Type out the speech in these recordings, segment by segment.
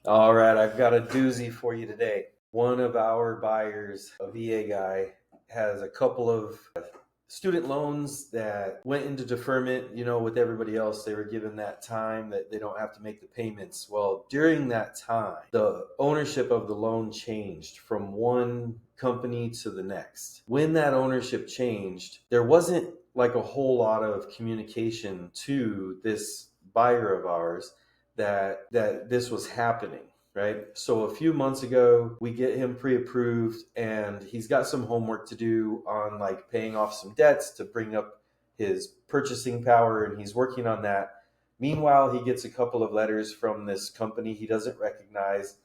All right, I've got a doozy for you today. One of our buyers, a VA guy, has a couple of student loans that went into deferment. With everybody else, they were given that time that they don't have to make the payments. Well, during that time, the ownership of the loan changed from one company to the next. When that ownership changed, there wasn't like a whole lot of communication to this buyer of ours that this was happening, right? So a few months ago, we get him pre-approved, and he's got some homework to do on like paying off some debts to bring up his purchasing power, and he's working on that. Meanwhile, he gets a couple of letters from this company he doesn't recognize.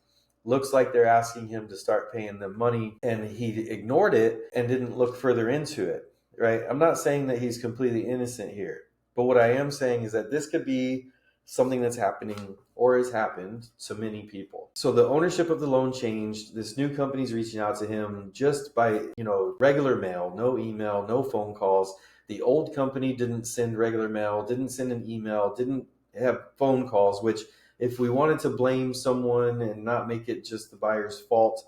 Looks like they're asking him to start paying them money, and he ignored it and didn't look further into it, right? I'm not saying that he's completely innocent here, but what I am saying is that this could be something that's happening or has happened to many people. So the ownership of the loan changed. This new company's reaching out to him just by, regular mail, no email, no phone calls. The old company didn't send regular mail, didn't send an email, didn't have phone calls, which if we wanted to blame someone and not make it just the buyer's fault,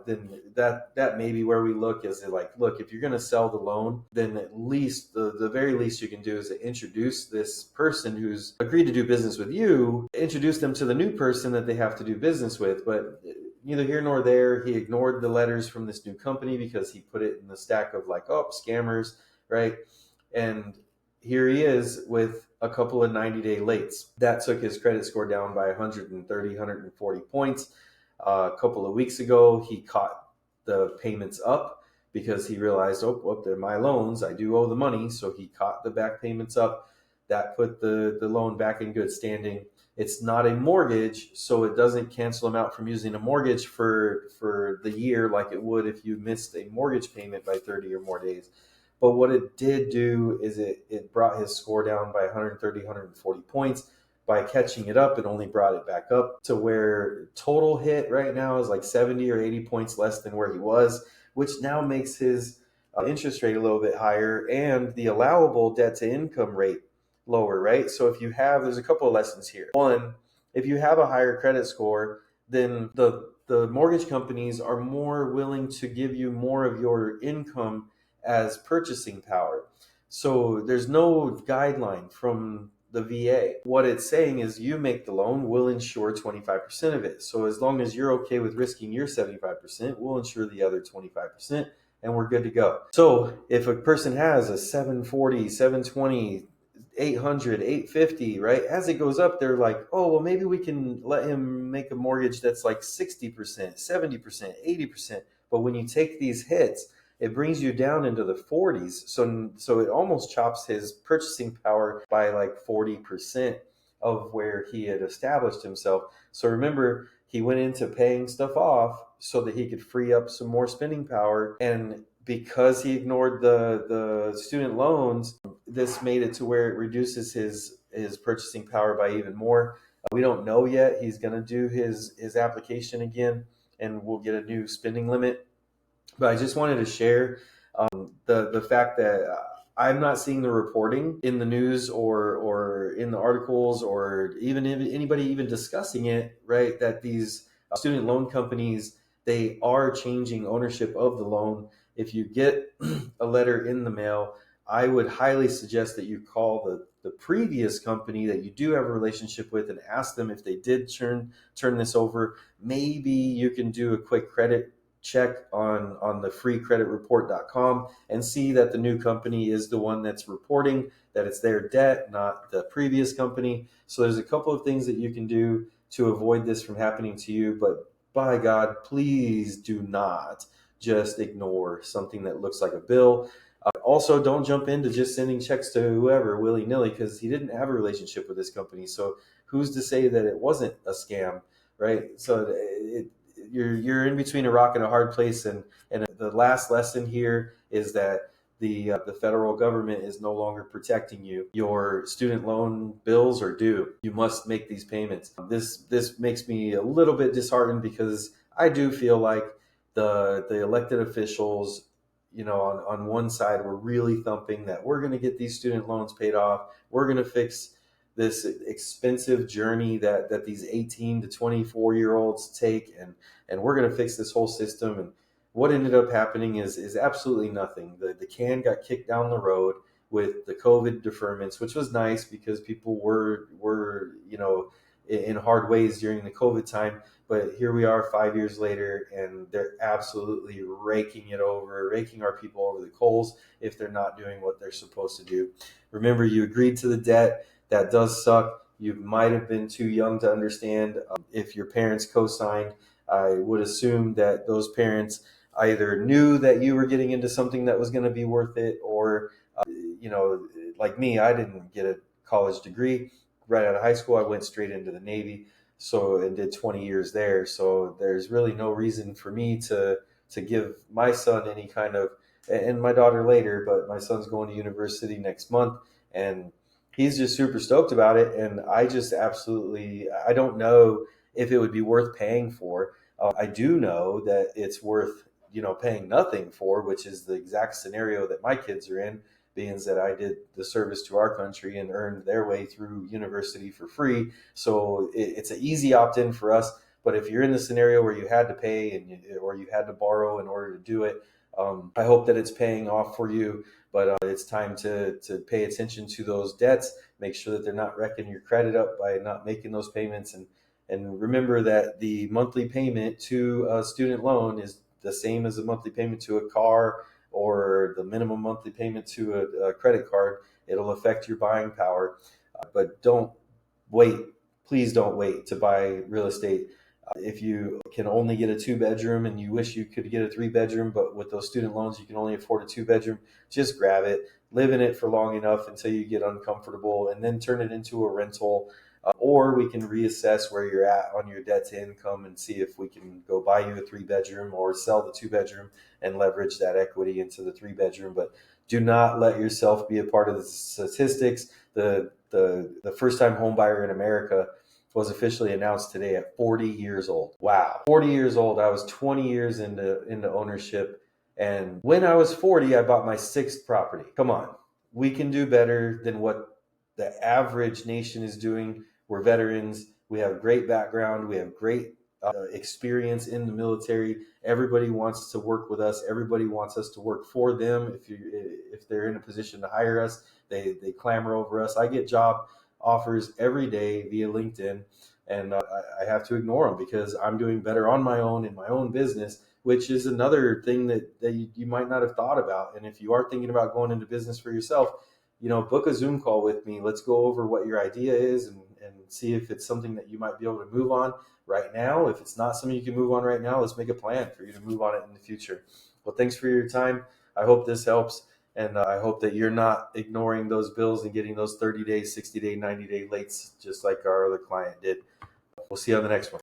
then that may be where we look, is like, look, if you're going to sell the loan, then at least the very least you can do is to introduce this person who's agreed to do business with you, introduce them to the new person that they have to do business with. But neither here nor there, he ignored the letters from this new company because he put it in the stack of like, oh, scammers, right? And here he is with a couple of 90-day lates. That took his credit score down by 130, 140 points. A couple of weeks ago, he caught the payments up because he realized, oh, they're my loans. I do owe the money. So he caught the back payments up. That put the loan back in good standing. It's not a mortgage, so it doesn't cancel him out from using a mortgage for the year like it would if you missed a mortgage payment by 30 or more days. But what it did do is it brought his score down by 130, 140 points. By catching it up, it only brought it back up to where total hit right now is like 70 or 80 points less than where he was, which now makes his interest rate a little bit higher and the allowable debt to income rate lower, right? So there's a couple of lessons here. One, if you have a higher credit score, then the mortgage companies are more willing to give you more of your income as purchasing power. So there's no guideline from the VA. What it's saying is you make the loan, we'll insure 25% of it. So as long as you're okay with risking your 75%, we'll insure the other 25%, and we're good to go. So if a person has a 740, 720, 800, 850, right? As it goes up, they're like, oh, well, maybe we can let him make a mortgage that's like 60%, 70%, 80%. But when you take these hits, it brings you down into the 40s. So it almost chops his purchasing power by like 40% of where he had established himself. So remember, he went into paying stuff off so that he could free up some more spending power. And because he ignored the student loans, this made it to where it reduces his purchasing power by even more. We don't know yet. He's going to do his application again, and we'll get a new spending limit. But I just wanted to share the fact that I'm not seeing the reporting in the news or in the articles or even anybody even discussing it, right? That these student loan companies, they are changing ownership of the loan. If you get a letter in the mail, I would highly suggest that you call the previous company that you do have a relationship with and ask them if they did turn this over. Maybe you can do a quick credit check on the freecreditreport.com and see that the new company is the one that's reporting that it's their debt, not the previous company. So there's a couple of things that you can do to avoid this from happening to you. But by God, please do not just ignore something that looks like a bill. Also, don't jump into just sending checks to whoever willy-nilly, because he didn't have a relationship with this company. So who's to say that it wasn't a scam, right? So you're in between a rock and a hard place. And the last lesson here is that the federal government is no longer protecting you. Your student loan bills are due. You must make these payments. This makes me a little bit disheartened, because I do feel like the elected officials, on one side, were really thumping that we're going to get these student loans paid off. We're going to fix this expensive journey that these 18 to 24-year-olds take, and we're going to fix this whole system. And what ended up happening is absolutely nothing. The can got kicked down the road with the COVID deferments, which was nice because people were in hard ways during the COVID time. But here we are 5 years later, and they're absolutely raking our people over the coals if they're not doing what they're supposed to do. Remember, you agreed to the debt. That does suck. You might have been too young to understand. If your parents co-signed, I would assume that those parents either knew that you were getting into something that was going to be worth it, or, like me, I didn't get a college degree. Right out of high school, I went straight into the Navy, and did 20 years there. So there's really no reason for me to give my son any kind of, and my daughter later, but my son's going to university next month, and he's just super stoked about it. And I don't know if it would be worth paying for. I do know that it's worth, paying nothing for, which is the exact scenario that my kids are in, being that I did the service to our country and earned their way through university for free. So it's an easy opt-in for us. But if you're in the scenario where you had to pay or you had to borrow in order to do it, I hope that it's paying off for you. But it's time to pay attention to those debts. Make sure that they're not wrecking your credit up by not making those payments. And remember that the monthly payment to a student loan is the same as a monthly payment to a car, or the minimum monthly payment to a credit card. It'll affect your buying power. But don't wait. Please don't wait to buy real estate. If you can only get a 2-bedroom and you wish you could get a 3-bedroom, but with those student loans, you can only afford a 2-bedroom, just grab it, live in it for long enough until you get uncomfortable, and then turn it into a rental. Or we can reassess where you're at on your debt to income and see if we can go buy you a 3-bedroom or sell the 2-bedroom and leverage that equity into the 3-bedroom. But do not let yourself be a part of the statistics. The first time home buyer in America was officially announced today at 40 years old. Wow. 40 years old. I was 20 years into ownership. And when I was 40, I bought my 6th property. Come on. We can do better than what the average nation is doing. We're veterans. We have great background. We have great experience in the military. Everybody wants to work with us. Everybody wants us to work for them. If they're in a position to hire us, they clamor over us. I get job offers every day via LinkedIn, and I have to ignore them because I'm doing better on my own in my own business, which is another thing that you might not have thought about. And if you are thinking about going into business for yourself, book a Zoom call with me. Let's go over what your idea is and see if it's something that you might be able to move on right now. If it's not something you can move on right now, let's make a plan for you to move on it in the future. Well, thanks for your time. I hope this helps. And I hope that you're not ignoring those bills and getting those 30-day, 60-day, 90-day lates just like our other client did. We'll see you on the next one.